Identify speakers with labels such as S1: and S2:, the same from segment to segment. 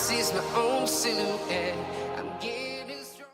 S1: sees my own silhouette. I'm getting strong.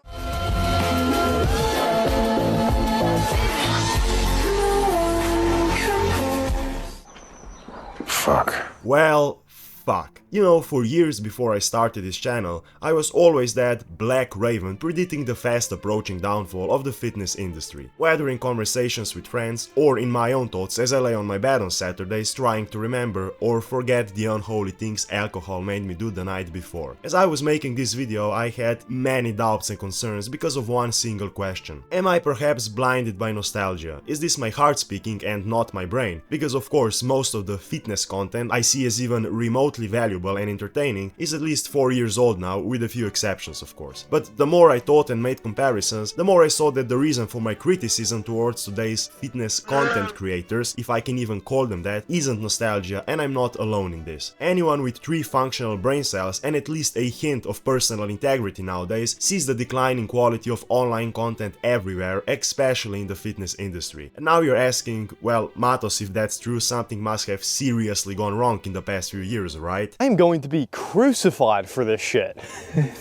S2: Fuck. Well, fuck. You know, for years before I started this channel, I was always that black raven predicting the fast approaching downfall of the fitness industry, whether in conversations with friends or in my own thoughts as I lay on my bed on Saturdays trying to remember or forget the unholy things alcohol made me do the night before. As I was making this video, I had many doubts and concerns because of one single question. Am I perhaps blinded by nostalgia? Is this my heart speaking and not my brain? Because of course most of the fitness content I see as even remotely valuable and entertaining is at least 4 years old now, with a few exceptions of course. But the more I thought and made comparisons, the more I saw that the reason for my criticism towards today's fitness content creators, if I can even call them that, isn't nostalgia, and I'm not alone in this. Anyone with 3 functional brain cells and at least a hint of personal integrity nowadays sees the declining quality of online content everywhere, especially in the fitness industry. And now you're asking, well, Matos, if that's true, something must have seriously gone wrong in the past few years, right?
S3: I'm going to be crucified for this shit.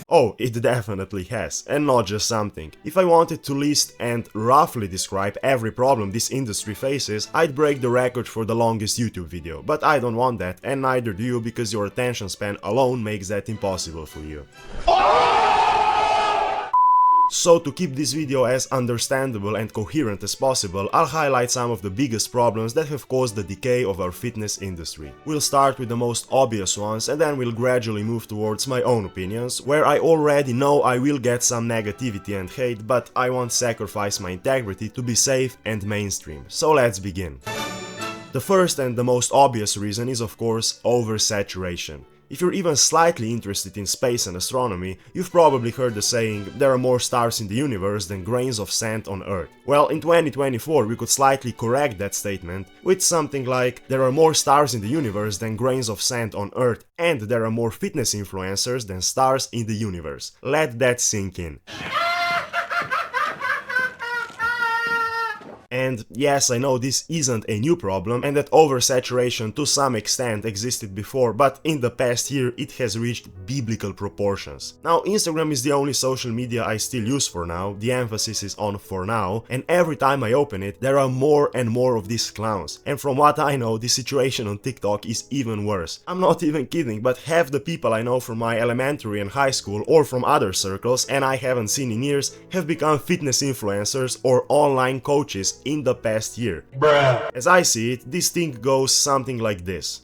S2: Oh, it definitely has, and not just something. If I wanted to list and roughly describe every problem this industry faces, I'd break the record for the longest YouTube video, but I don't want that, and neither do you, because your attention span alone makes that impossible for you. So to keep this video as understandable and coherent as possible, I'll highlight some of the biggest problems that have caused the decay of our fitness industry. We'll start with the most obvious ones and then we'll gradually move towards my own opinions, where I already know I will get some negativity and hate, but I won't sacrifice my integrity to be safe and mainstream. So let's begin. The first and the most obvious reason is of course oversaturation. If you're even slightly interested in space and astronomy, you've probably heard the saying, there are more stars in the universe than grains of sand on Earth. Well, in 2024 we could slightly correct that statement with something like, there are more stars in the universe than grains of sand on Earth, and there are more fitness influencers than stars in the universe. Let that sink in. And yes, I know this isn't a new problem and that oversaturation to some extent existed before, but in the past year it has reached biblical proportions. Now, Instagram is the only social media I still use for now, the emphasis is on for now, and every time I open it, there are more and more of these clowns. And from what I know, the situation on TikTok is even worse. I'm not even kidding, but half the people I know from my elementary and high school or from other circles, and I haven't seen in years, have become fitness influencers or online coaches in the past year. Bruh. As I see it, this thing goes something like this.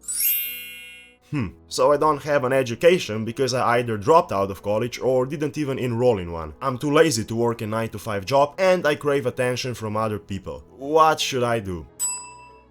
S2: So I don't have an education because I either dropped out of college or didn't even enroll in one. I'm too lazy to work a 9-to-5 job and I crave attention from other people. What should I do?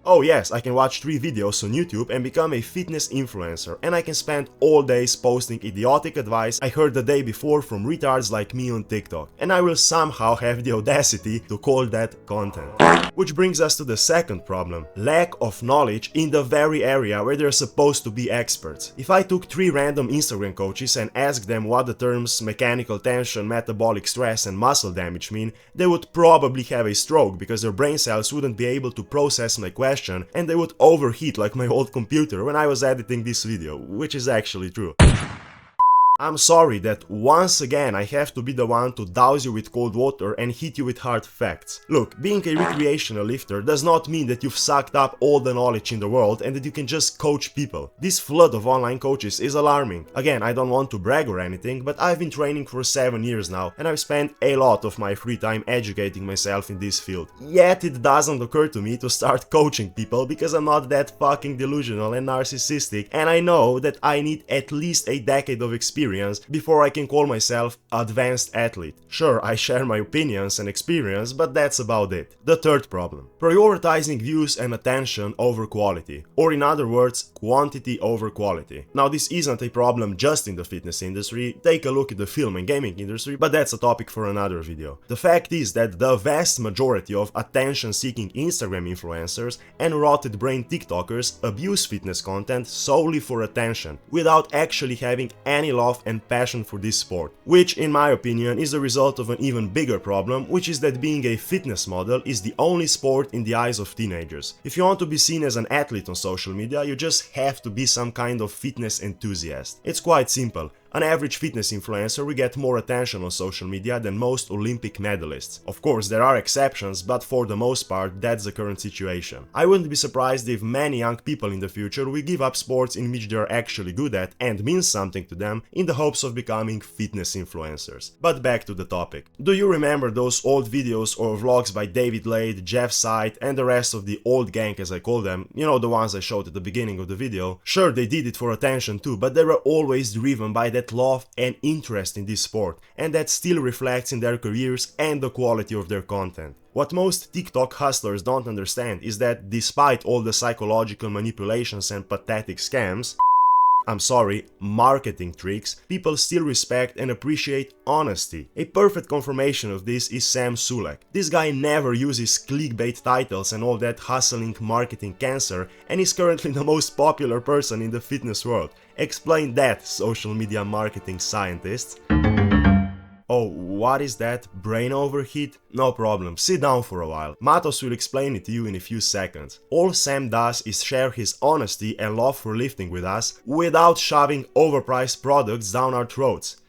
S2: Oh yes, I can watch 3 videos on YouTube and become a fitness influencer, and I can spend all days posting idiotic advice I heard the day before from retards like me on TikTok, and I will somehow have the audacity to call that content. Which brings us to the second problem, lack of knowledge in the very area where they're supposed to be experts. If I took 3 random Instagram coaches and asked them what the terms mechanical tension, metabolic stress and muscle damage mean, they would probably have a stroke because their brain cells wouldn't be able to process my question and they would overheat like my old computer when I was editing this video, which is actually true. I'm sorry that once again I have to be the one to douse you with cold water and hit you with hard facts. Look, being a recreational lifter does not mean that you've sucked up all the knowledge in the world and that you can just coach people. This flood of online coaches is alarming. Again, I don't want to brag or anything, but I've been training for 7 years now and I've spent a lot of my free time educating myself in this field. Yet it doesn't occur to me to start coaching people because I'm not that fucking delusional and narcissistic, and I know that I need at least a decade of experience before I can call myself advanced athlete. Sure, I share my opinions and experience, but that's about it. The third problem. Prioritizing views and attention over quality. Or in other words, quantity over quality. Now this isn't a problem just in the fitness industry, take a look at the film and gaming industry, but that's a topic for another video. The fact is that the vast majority of attention-seeking Instagram influencers and rotted brain TikTokers abuse fitness content solely for attention, without actually having any love and passion for this sport, which in my opinion is the result of an even bigger problem, which is that being a fitness model is the only sport in the eyes of teenagers. If you want to be seen as an athlete on social media, you just have to be some kind of fitness enthusiast. It's quite simple. An average fitness influencer will get more attention on social media than most Olympic medalists. Of course, there are exceptions, but for the most part, that's the current situation. I wouldn't be surprised if many young people in the future will give up sports in which they are actually good at and means something to them in the hopes of becoming fitness influencers. But back to the topic. Do you remember those old videos or vlogs by David Lade, Jeff Sight and the rest of the old gang, as I call them? You know, the ones I showed at the beginning of the video. Sure, they did it for attention too, but they were always driven by that love and interest in this sport, and that still reflects in their careers and the quality of their content. What most TikTok hustlers don't understand is that despite all the psychological manipulations and pathetic scams, marketing tricks, people still respect and appreciate honesty. A perfect confirmation of this is Sam Sulek. This guy never uses clickbait titles and all that hustling marketing cancer, and is currently the most popular person in the fitness world. Explain that, social media marketing scientists. Oh, what is that? Brain overheat? No problem, sit down for a while. Matos will explain it to you in a few seconds. All Sam does is share his honesty and love for lifting with us without shoving overpriced products down our throats.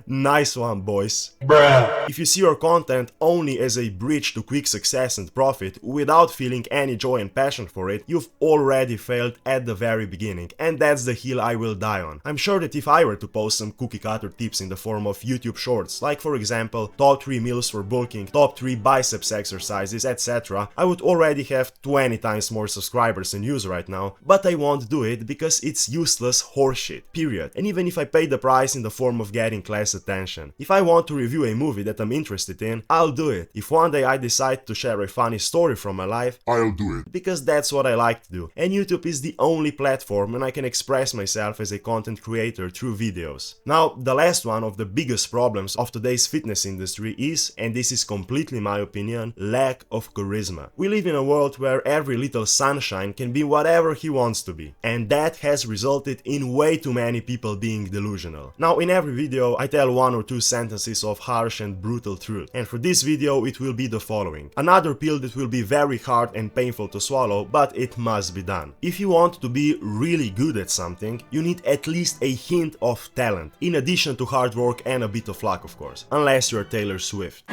S2: Nice one, boys. Bruh. If you see your content only as a bridge to quick success and profit without feeling any joy and passion for it, you've already failed at the very beginning, and that's the hill I will die on. I'm sure that if I were to post some cookie cutter tips in the form of YouTube shorts, like for example top 3 meals for bulking, top 3 biceps exercises, etc., I would already have 20 times more subscribers and views right now, but I won't do it because it's useless horseshit, period. And even if I pay the price in the form of getting less attention. If I want to review a movie that I'm interested in, I'll do it. If one day I decide to share a funny story from my life, I'll do it. Because that's what I like to do. And YouTube is the only platform when I can express myself as a content creator through videos. Now, the last one of the biggest problems of today's fitness industry is, and this is completely my opinion, lack of charisma. We live in a world where every little sunshine can be whatever he wants to be. And that has resulted in way too many people being delusional. Now, in every video I tell 1 or 2 sentences of harsh and brutal truth, and for this video it will be the following. Another pill that will be very hard and painful to swallow, but it must be done. If you want to be really good at something, you need at least a hint of talent, in addition to hard work and a bit of luck, of course, unless you're Taylor Swift.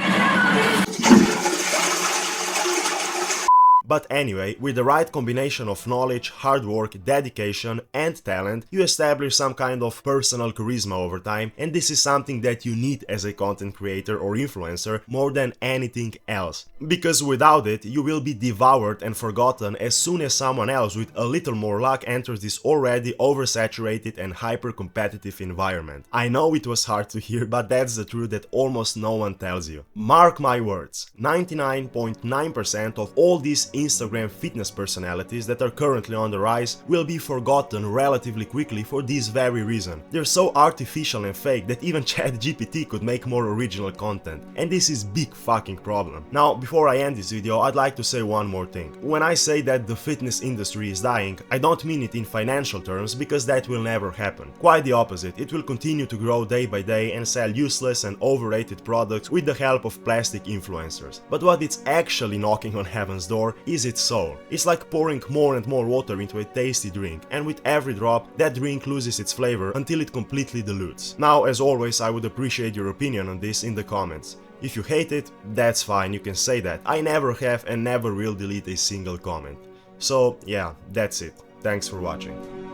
S2: But anyway, with the right combination of knowledge, hard work, dedication and talent, you establish some kind of personal charisma over time, and this is something that you need as a content creator or influencer more than anything else. Because without it, you will be devoured and forgotten as soon as someone else with a little more luck enters this already oversaturated and hyper-competitive environment. I know it was hard to hear, but that's the truth that almost no one tells you. Mark my words, 99.9% of all these Instagram fitness personalities that are currently on the rise will be forgotten relatively quickly for this very reason. They're so artificial and fake that even ChatGPT could make more original content, and this is big fucking problem. Now, before I end this video, I'd like to say one more thing. When I say that the fitness industry is dying, I don't mean it in financial terms, because that will never happen. Quite the opposite, it will continue to grow day by day and sell useless and overrated products with the help of plastic influencers. But what it's actually knocking on heaven's door is its soul. It's like pouring more and more water into a tasty drink, and with every drop, that drink loses its flavor until it completely dilutes. Now, as always, I would appreciate your opinion on this in the comments. If you hate it, that's fine, you can say that. I never have and never will delete a single comment. So yeah, that's it. Thanks for watching.